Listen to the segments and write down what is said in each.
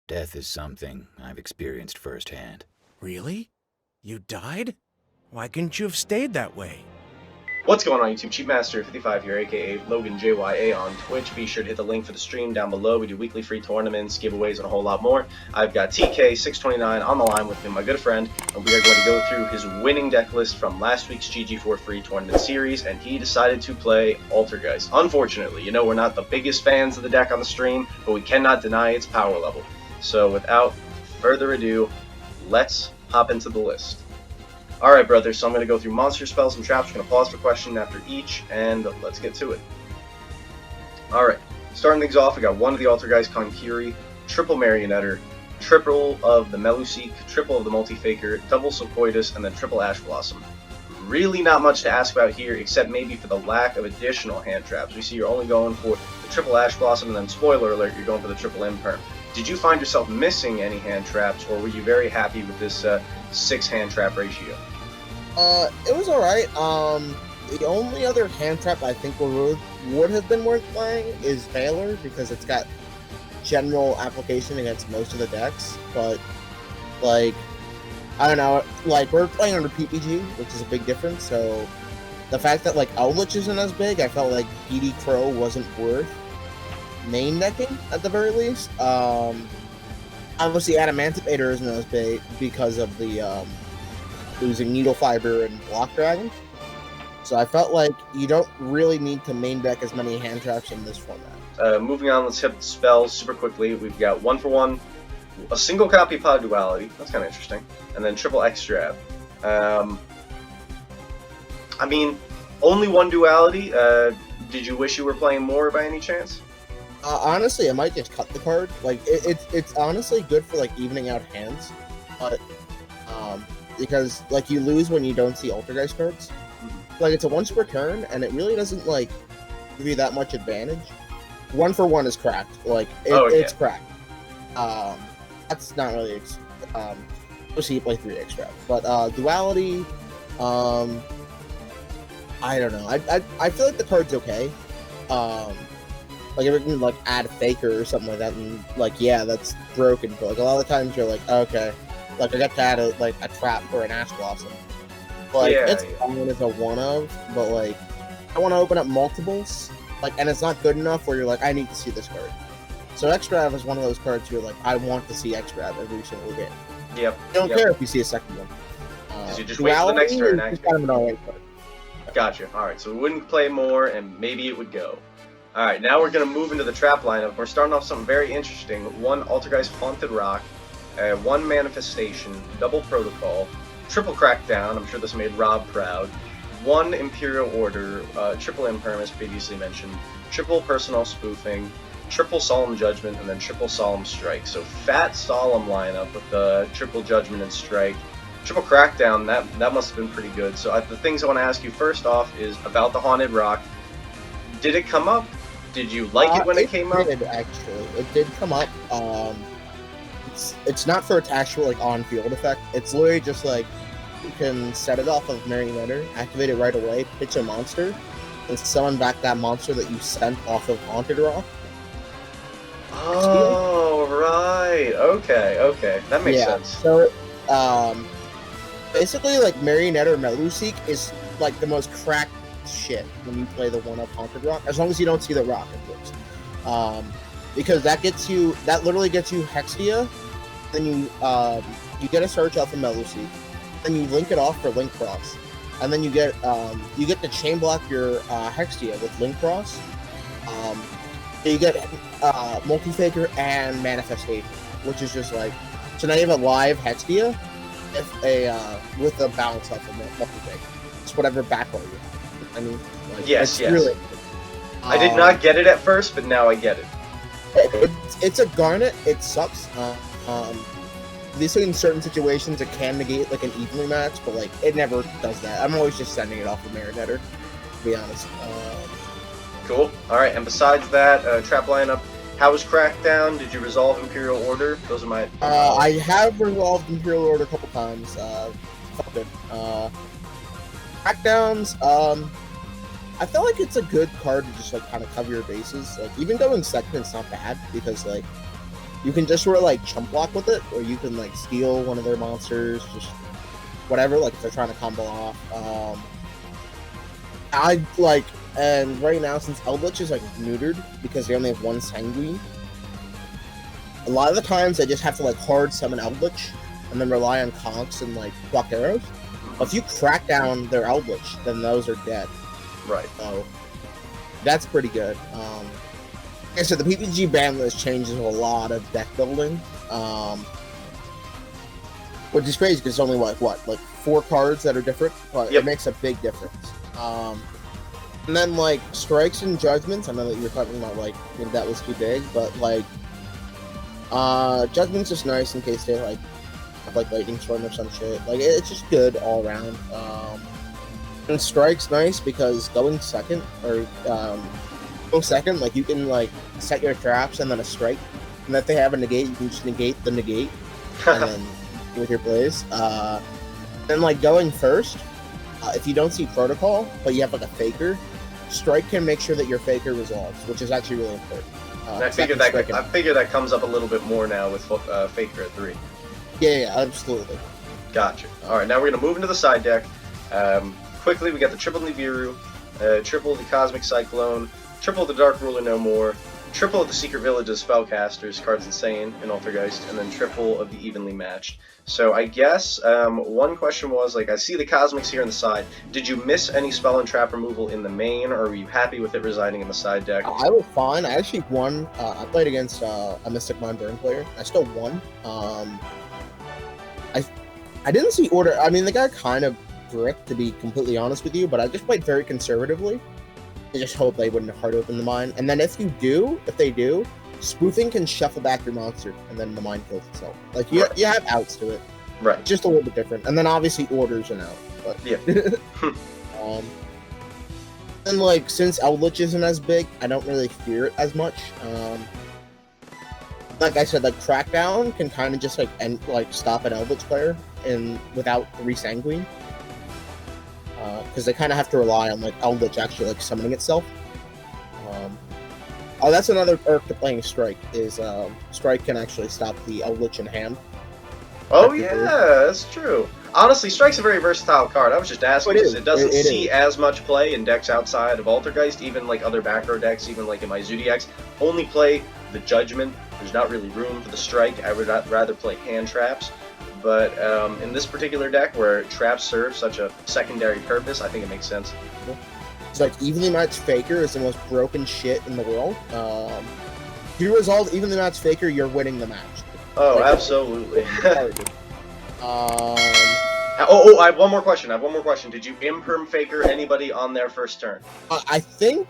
Death is something I've experienced firsthand. Really? You died? Why couldn't you have stayed that way? What's going on YouTube? Cheapmaster55 here, aka LoganJYA on Twitch. Be sure to hit the link for the stream down below. We do weekly free tournaments, giveaways, and a whole lot more. I've got TK629 on the line with me, my good friend, and we are going to go through his winning deck list from last week's GG4FREE tournament series, and he decided to play Altergeist. Unfortunately, you know we're not the biggest fans of the deck on the stream, but we cannot deny its power level. So without further ado, let's hop into the list. Alright, brothers, so I'm going to go through monster spells and traps. We're going to pause for question after each, and let's get to it. Alright, starting things off, we got one of the Altergeist Konkiri, triple Marionetter, triple of the Meluseek, triple of the Multi-Faker, double Sequoias, and then triple Ash Blossom. Really not much to ask about here, except maybe for the lack of additional hand traps. We see you're only going for the triple Ash Blossom, and then, spoiler alert, you're going for the triple Imperm. Did you find yourself missing any hand traps, or were you very happy with this 6 hand trap ratio? It was alright. The only other hand trap I think would have been worth playing is Valor, because it's got general application against most of the decks, but, like, I don't know, like, we're playing under PPG, which is a big difference, so the fact that, like, Eldritch isn't as big, I felt like PD Crow wasn't worth main decking, at the very least. Obviously, Adamantipator isn't as big because of the, losing Needle Fiber and Block Dragon. So I felt like you don't really need to main deck as many hand traps in this format. Moving on, let's hit the spells super quickly. We've got 1-for-1, a single copy Pod Duality. That's kind of interesting. And then triple Extrab. I mean, only one Duality. Did you wish you were playing more by any chance? Honestly, I might just cut the card. Like, it's honestly good for, like, evening out hands. But, because, like, you lose when you don't see Altergeist cards. Like, it's a once per turn, and it really doesn't, like, give you that much advantage. 1-for-1 is cracked. Like, it's cracked. That's not really, obviously you play 3 extra. But, Duality, I don't know. I feel like the card's okay. Like, if it can, like, add Faker or something like that, and, like, yeah, that's broken. But, like, a lot of the times you're like, okay. Like, I got to add a trap or an Ash Blossom. Like, yeah, it's fine as a one-of, but, like, I want to open up multiples, like, and it's not good enough where you're like, I need to see this card. So Extrav is one of those cards where you're like, I want to see Extrav every single game. Yep. I don't care if you see a second one. Because you just wait for the next turn, actually. Kind of an alright card. Gotcha. Alright, so we wouldn't play more, and maybe it would go. Alright, now we're going to move into the trap lineup. We're starting off something very interesting. 1 Altergeist Haunted Rock, 1 Manifestation, double Protocol, triple Crackdown, I'm sure this made Rob proud, 1 Imperial Order, triple Imperm as previously mentioned, triple Personal Spoofing, triple Solemn Judgment, and then triple Solemn Strike. So fat Solemn lineup with the triple Judgment and Strike. Triple Crackdown, that must have been pretty good. So the things I want to ask you first off is about the Haunted Rock. Did it come up? Did you like it when it came up? It did, actually. It did come up. It's not for its actual, like, on-field effect. It's literally just, like, you can set it off of Marionetter, activate it right away, pitch a monster, and summon back that monster that you sent off of Haunted Rock. Oh, right. Okay. That makes sense. So, basically, like, Marionetter Meluseek is, like, the most cracked shit when you play the one-up Haunted Rock, as long as you don't see the rock, of course. Because that literally gets you Hexia, then you get a search off of Meluseek, then you link it off for Link Cross, and then you get to chain block your Hexia with Link Cross. You get Multi-Faker and Manifestation, which is just like, so now you have a live Hexia with a balance off of Multi-Faker. It's whatever backrow you have. I mean, like, yes. Really, I did not get it at first, but now I get it. It's a Garnet. It sucks. These in certain situations it can negate like an evenly match, but like it never does that. I'm always just sending it off of Marionetter, to be honest. Cool. All right. And besides that, trap lineup, how was Crackdown? Did you resolve Imperial Order? Those are my. I have resolved Imperial Order a couple times. Felt good. Crackdowns. I feel like it's a good card to just like kind of cover your bases. Like even going second, it's not bad because like You can just sort of like chump block with it, or you can like steal one of their monsters, just whatever, like if they're trying to combo off. I like, and right now since Eldritch is like neutered because they only have one Sanguine, a lot of the times I just have to like hard summon Eldritch and then rely on conks and like block arrows. But if you crack down their Eldritch, then those are dead. Right. So that's pretty good. Like I said, the PPG ban list changes a lot of deck building, which is crazy because it's only like 4 cards that are different, but it makes a big difference. And then like strikes and judgments. I know that you were talking about like that was too big, but like judgments is nice in case they like have like lightning storm or some shit. Like it's just good all around. And strike's nice because going second, like you can like set your traps and then a strike, and if they have a negate, you can just negate the negate, and then with your plays. Then like going first, if you don't see protocol, but you have like a faker, strike can make sure that your faker resolves, which is actually really important. I figure that comes up a little bit more now with faker at 3. Yeah, absolutely. Gotcha. All right, now we're gonna move into the side deck. Quickly, we got the triple Nibiru, triple the Cosmic Cyclone, triple the Dark Ruler No More, triple of the Secret Village's Spellcasters, cards insane in Altergeist, and then triple of the Evenly Matched. So I guess one question was, like, I see the Cosmics here on the side. Did you miss any spell and trap removal in the main, or were you happy with it residing in the side deck? I was fine. I actually won. I played against a Mystic Mind Burn player. I still won. I didn't see order. I mean, the guy kind of bricked, to be completely honest with you, but I just played very conservatively. I just hope they wouldn't hard open the mine. And then if they do, spoofing can shuffle back your monster, and then the mine kills itself. Like, you have outs to it. Right. Just a little bit different. And then obviously orders an out. But yeah. And like, since Eldritch isn't as big, I don't really fear it as much. Like I said, like Crackdown can kind of just like stop an Eldritch player without 3 Sanguine. Because they kind of have to rely on like Eldritch actually like summoning itself. Oh, that's another perk to playing Strike, is Strike can actually stop the Eldritch in hand. Oh yeah, that's true. Honestly, Strike's a very versatile card. I was just asking because it doesn't see as much play in decks outside of Altergeist, even like other back row decks, even like in my Zodiacs. Only play the Judgment. There's not really room for the Strike. I would rather play hand traps. But in this particular deck, where traps serve such a secondary purpose, I think it makes sense. It's like Evenly Matched Faker is the most broken shit in the world. If you resolve Evenly Matched Faker, you're winning the match. Oh, like, absolutely. I have one more question. Did you imperm Faker anybody on their first turn? I think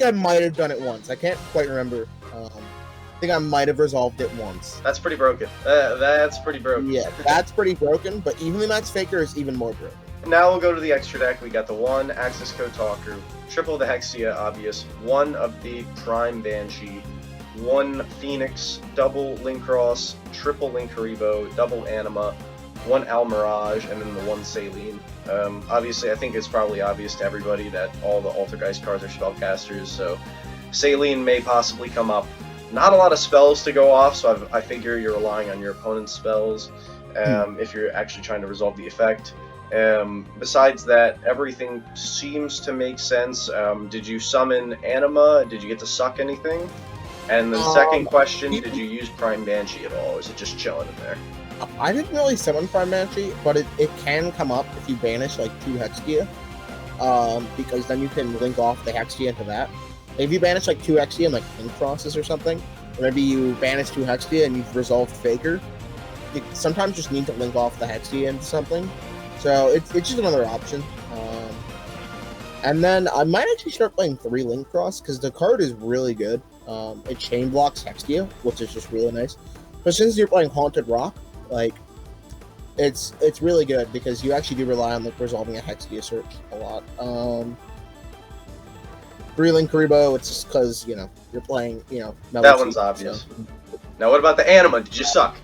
I might have done it once. I can't quite remember. I think I might have resolved it once. That's pretty broken. That's pretty broken. Yeah, that's pretty broken, but Evenly Matched Faker is even more broken. Now we'll go to the extra deck. We got the 1 Axis Kotaku, triple the Hexia, obvious, 1 of the Prime Banshee, 1 Phoenix, double Linkross, triple Linkaribo, double Anima, 1 Almirage, and then the 1 Saline. Obviously, I think it's probably obvious to everybody that all the Altergeist cards are spellcasters, so Saline may possibly come up. Not a lot of spells to go off, so I figure you're relying on your opponent's spells if you're actually trying to resolve the effect. Besides that, everything seems to make sense. Did you summon Anima? Did you get to suck anything? And the second question, did you use Prime Banshee at all, or is it just chilling in there? I didn't really summon Prime Banshee, but it can come up if you banish like 2 Hexia, because then you can link off the Hexia into that. If you banish like 2 Hexia and like Link Crosses or something, or maybe you banish 2 Hexia and you've resolved Faker, you sometimes just need to link off the Hexia into something. So it's just another option. And then I might actually start playing 3 Link Cross, because the card is really good. It chain blocks Hexia, which is just really nice. But since you're playing Haunted Rock, like it's really good because you actually do rely on like resolving a Hexia search a lot. 3 Linkaribo, it's just because, you know, you're playing, you know, that one's obvious. So. Now what about the Anima? Did you suck?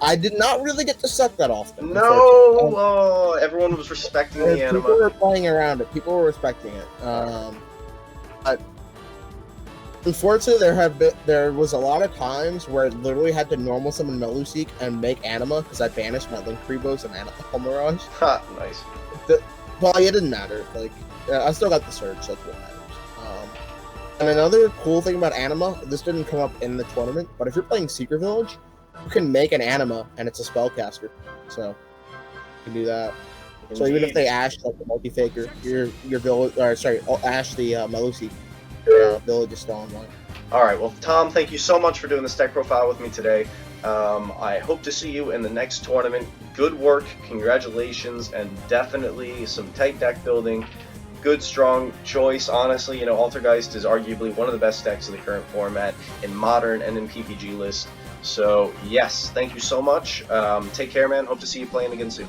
I did not really get to suck that often. No! Everyone was respecting the Anima. People were playing around it. People were respecting it. But Unfortunately, there was a lot of times where I literally had to normal summon Meluseek and make Anima because I banished my Link Rebos and Anima Mirage. Ha, nice. Well, it didn't matter. Like, I still got the Surge. That's what matters. And another cool thing about Anima, this didn't come up in the tournament, but if you're playing Secret Village, you can make an Anima and it's a spellcaster. So you can do that. Indeed. So even if they Ash like the multi-faker, your village, or sorry, Ash the Meluseek, your village is still online. All right, well, Tom, thank you so much for doing this deck profile with me today. I hope to see you in the next tournament. Good work, congratulations, and definitely some tight deck building. Good, strong choice. Honestly, you know, Altergeist is arguably one of the best decks of the current format in Modern and in PPG list. So, yes, thank you so much. Take care, man. Hope to see you playing again soon.